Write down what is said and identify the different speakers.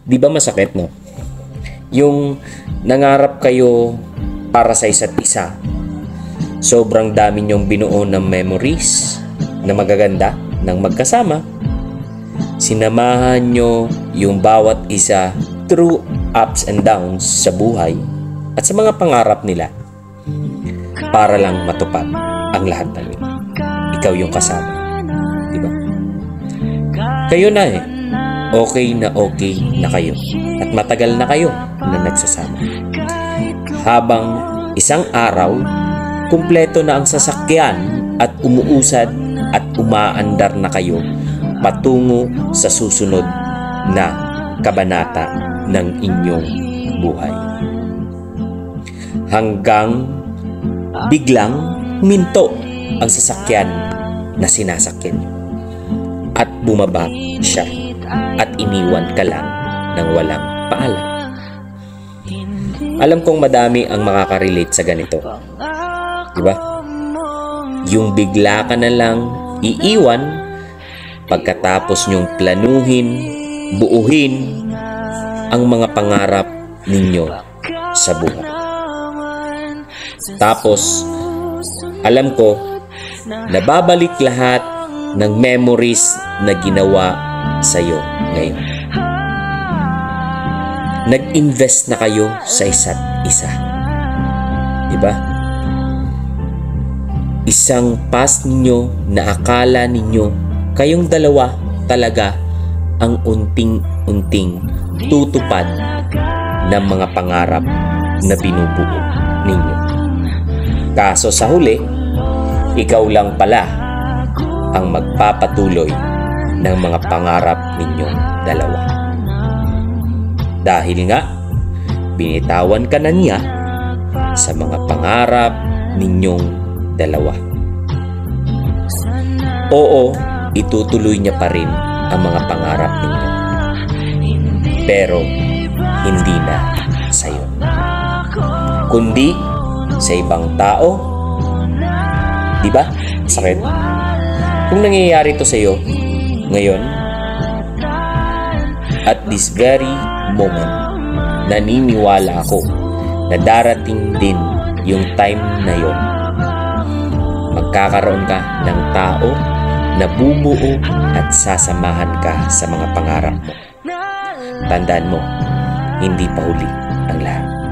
Speaker 1: Di ba masakit, no? Yung nangarap kayo para sa isa't isa. Sobrang dami niyong binuo ng memories na magaganda ng magkasama. Sinamahan nyo yung bawat isa through ups and downs sa buhay at sa mga pangarap nila para lang matupad ang lahat ng yun. Ikaw yung kasama. Diba? Kayo na eh. Okay na kayo. At matagal na kayo na nagsasama. Habang isang araw, kumpleto na ang sasakyan at umuusad at umaandar na kayo patungo sa susunod na kabanata ng inyong buhay. Hanggang biglang minto ang sasakyan na sinasakyan niyo at bumaba siya at iniwan ka lang ng walang paalam. Alam kong madami ang makaka-relate sa ganito. Diba? Yung bigla ka na lang iiwan pagkatapos nyong planuhin, buuhin ang mga pangarap ninyo sa buhay. Tapos, alam ko, nababalik lahat ng memories na ginawa sa'yo ngayon. Nag-invest na kayo sa isa't isa. Diba? Isang past ninyo na akala ninyo kayong dalawa talaga ang unting-unting tutupad ng mga pangarap na binubuo ninyo. Kaso sa huli, ikaw lang pala ang magpapatuloy ng mga pangarap ninyong dalawa. Dahil nga, binitawan ka na niya sa mga pangarap ninyong dalawa. Oo, itutuloy niya pa rin ang mga pangarap ninyo. Pero, hindi na sa'yo. Kundi sa ibang tao. Diba? Sakit. Kung nangyayari ito sa'yo ngayon, at this very moment, naniniwala ako na darating din yung time na yon. Magkakaroon ka ng tao na bubuo at sasamahan ka sa mga pangarap mo. Tandaan mo, hindi pa huli ang lahat.